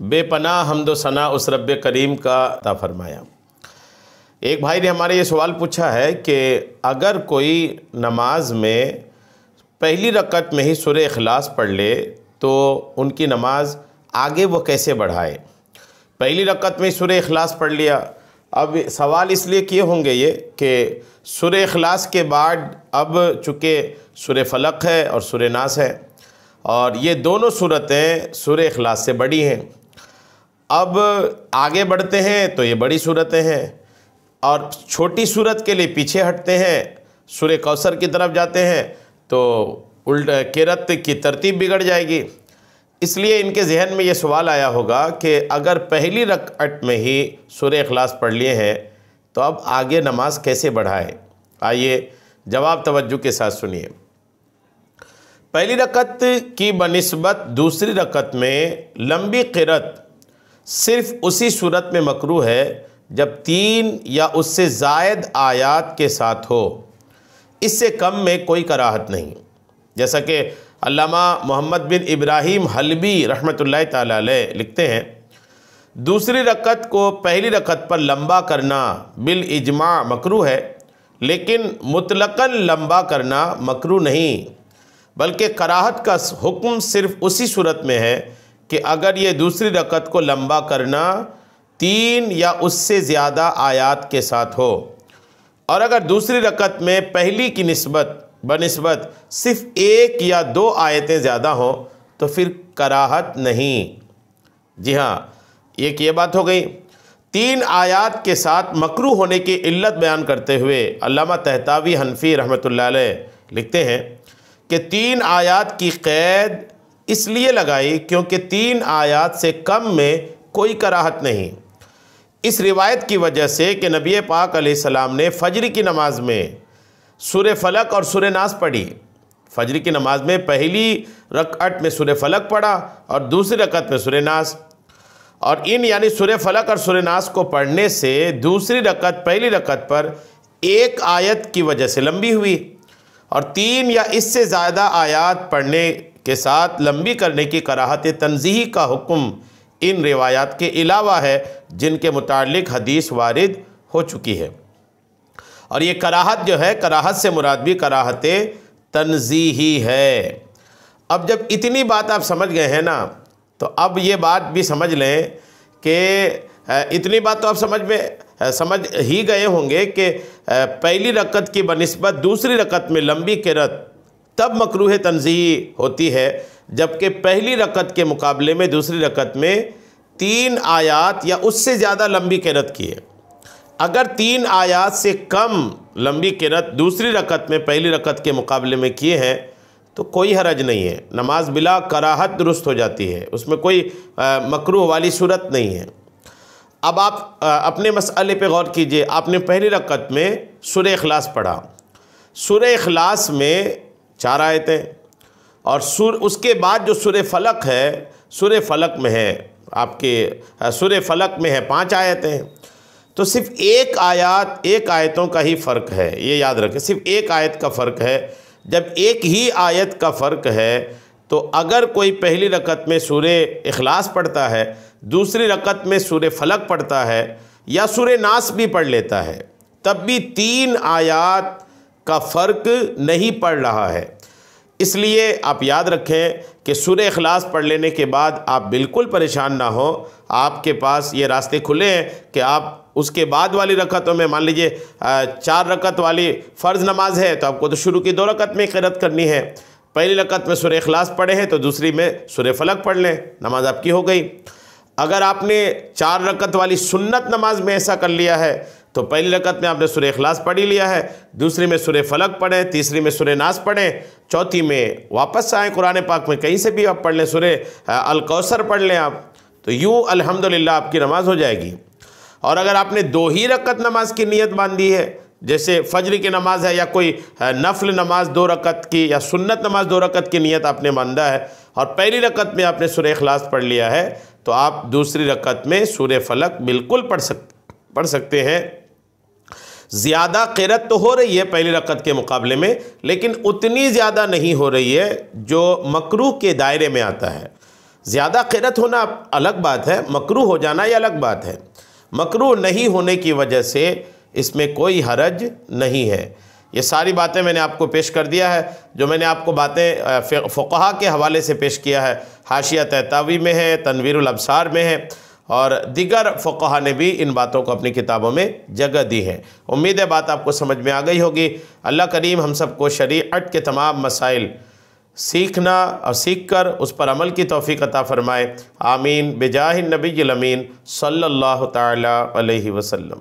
بے پناہ حمد و ثنا اس رب کریم کا عطا فرمایا۔ ایک بھائی نے ہمارے یہ سوال پوچھا ہے کہ اگر کوئی نماز میں پہلی رکعت میں ہی سورہ اخلاص پڑھ لے تو ان کی نماز آگے وہ کیسے بڑھائے؟ پہلی رکعت میں سورہ اخلاص پڑھ لیا، اب سوال اس لیے کیے ہوں گے یہ کہ سورہ اخلاص کے بعد اب چونکہ سورہ فلق ہے اور سورہ ناس ہے، اور یہ دونوں صورتیں سورہ اخلاص سے بڑی ہیں۔ اب آگے بڑھتے ہیں تو یہ بڑی صورتیں ہیں، اور چھوٹی صورت کے لیے پیچھے ہٹتے ہیں، سورہ کوثر کی طرف جاتے ہیں تو قرأت کی ترتیب بگڑ جائے گی۔ اس لیے ان کے ذہن میں یہ سوال آیا ہوگا کہ اگر پہلی رکعت میں ہی سورہ اخلاص پڑھ لیے ہیں تو اب آگے نماز کیسے بڑھائیں؟ آئیے جواب توجہ کے ساتھ سنیے۔ پہلی رکعت کی بنسبت دوسری رکعت میں لمبی قرأت صرف اسی صورت میں مکروہ ہے جب 3 یا اس سے زائد آیات کے ساتھ ہو، اس سے کم میں کوئی کراہت نہیں۔ جیسا کہ علامہ محمد بن ابراہیم حلبی رحمۃ اللہ تعالی علیہ لکھتے ہیں، دوسری رکعت کو پہلی رکعت پر لمبا کرنا بالاجماع مکروہ ہے، لیکن مطلقاً لمبا کرنا مکروہ نہیں، بلکہ کراہت کا حکم صرف اسی صورت میں ہے کہ اگر یہ دوسری رکعت کو لمبا کرنا 3 یا اس سے زیادہ آیات کے ساتھ ہو، اور اگر دوسری رکعت میں پہلی کی بنسبت صرف 1 یا 2 آیتیں زیادہ ہوں تو پھر کراہت نہیں۔ جی ہاں، ایک یہ بات ہو گئی۔ 3 آیات کے ساتھ مکروہ ہونے کی علت بیان کرتے ہوئے علامہ طحطاوی حنفی رحمۃ اللہ علیہ لکھتے ہیں کہ 3 آیات کی قید اس لیے لگائی کیونکہ 3 آیات سے کم میں کوئی کراہت نہیں، اس روایت کی وجہ سے کہ نبی پاک علیہ السلام نے فجر کی نماز میں سورہ فلق اور سورہ ناس پڑھی۔ فجر کی نماز میں پہلی رکعت میں سورہ فلق پڑھا اور دوسری رکعت میں سورہ ناس، اور یعنی سورہ فلق اور سورہ ناس کو پڑھنے سے دوسری رکعت پہلی رکعت پر 1 آیت کی وجہ سے لمبی ہوئی، اور 3 یا اس سے زیادہ آیات پڑھنے کے ساتھ لمبی کرنے کی کراہت تنزیہی کا حکم ان روایات کے علاوہ ہے جن کے متعلق حدیث وارد ہو چکی ہے۔ اور یہ کراہت جو ہے، کراہت سے مراد بھی کراہت تنزیہی ہے۔ اب جب اتنی بات آپ سمجھ گئے ہیں نا، تو اب یہ بات بھی سمجھ لیں کہ اتنی بات تو آپ سمجھ ہی گئے ہوں گے کہ پہلی رکعت کی بنسبت دوسری رکعت میں لمبی قرأت تب مکروہ تنزیہی ہوتی ہے جبکہ پہلی رکعت کے مقابلے میں دوسری رکعت میں 3 آیات یا اس سے زیادہ لمبی قرأت کی ہے۔ اگر 3 آیات سے کم لمبی قرأت دوسری رکعت میں پہلی رکعت کے مقابلے میں کیے ہیں تو کوئی حرج نہیں ہے، نماز بلا کراہت درست ہو جاتی ہے، اس میں کوئی مکروہ والی صورت نہیں ہے۔ اب آپ اپنے مسئلے پہ غور کیجئے، آپ نے پہلی رکعت میں سورہ اخلاص پڑھا، سورہ اخلاص میں 4 آیتیں، اور اس کے بعد جو سورہ فلق ہے، سورہ فلق میں ہے آپ کے سورہ فلق میں ہے 5 آیتیں، تو صرف 1 آیتوں کا ہی فرق ہے، یہ یاد رکھیں، صرف 1 آیت کا فرق ہے۔ جب ایک ہی آیت کا فرق ہے تو اگر کوئی پہلی رکعت میں سورہ اخلاص پڑھتا ہے، دوسری رکعت میں سورہ فلق پڑھتا ہے یا سورہ ناس بھی پڑھ لیتا ہے، تب بھی 3 آیات کا فرق نہیں پڑ رہا ہے۔ اس لیے آپ یاد رکھیں کہ سورہ اخلاص پڑھ لینے کے بعد آپ بالکل پریشان نہ ہو، آپ کے پاس یہ راستے کھلے ہیں کہ آپ اس کے بعد والی رکعتوں میں، مان لیجئے 4 رکعت والی فرض نماز ہے تو آپ کو تو شروع کی 2 رکعت میں قرأت کرنی ہے، پہلی رکعت میں سورہ اخلاص پڑھے ہیں تو دوسری میں سورہ فلق پڑھ لیں، نماز آپ کی ہو گئی۔ اگر آپ نے 4 رکعت والی سنت نماز میں ایسا کر لیا ہے تو پہلی رکعت میں آپ نے سورہ اخلاص پڑھ ہی لیا ہے، دوسری میں سورہ فلق پڑھیں، تیسری میں سورہ ناس پڑھیں، چوتھی میں واپس آئیں قرآن پاک میں کہیں سے بھی آپ پڑھ لیں، سورہ الکوثر پڑھ لیں آپ، تو یوں الحمدللہ آپ کی نماز ہو جائے گی۔ اور اگر آپ نے 2 ہی رکعت نماز کی نیت باندھی ہے، جیسے فجر کی نماز ہے یا کوئی نفل نماز 2 رکعت کی یا سنت نماز 2 رکعت کی نیت آپ نے باندھا ہے، اور پہلی رکعت میں آپ نے سورہ اخلاص پڑھ لیا ہے، تو آپ دوسری رکعت میں سورہ فلق بالکل پڑھ سکتے ہیں۔ زیادہ قرأت تو ہو رہی ہے پہلی رکعت کے مقابلے میں، لیکن اتنی زیادہ نہیں ہو رہی ہے جو مکروہ کے دائرے میں آتا ہے۔ زیادہ قرت ہونا الگ بات ہے، مکروہ ہو جانا یہ الگ بات ہے۔ مکروہ نہیں ہونے کی وجہ سے اس میں کوئی حرج نہیں ہے۔ یہ ساری باتیں میں نے آپ کو پیش کر دیا ہے، جو میں نے آپ کو باتیں فقہا کے حوالے سے پیش کیا ہے، حاشیہ طحطاوی میں ہے، تنویر الابصار میں ہے، اور دیگر فقہا نے بھی ان باتوں کو اپنی کتابوں میں جگہ دی ہے۔ امید ہے بات آپ کو سمجھ میں آ گئی ہوگی۔ اللہ کریم ہم سب کو شریعت کے تمام مسائل سیکھنا اور سیکھ کر اس پر عمل کی توفیق عطا فرمائے۔ آمین بجاہ النبی الامین صلی اللہ تعالی علیہ وسلم۔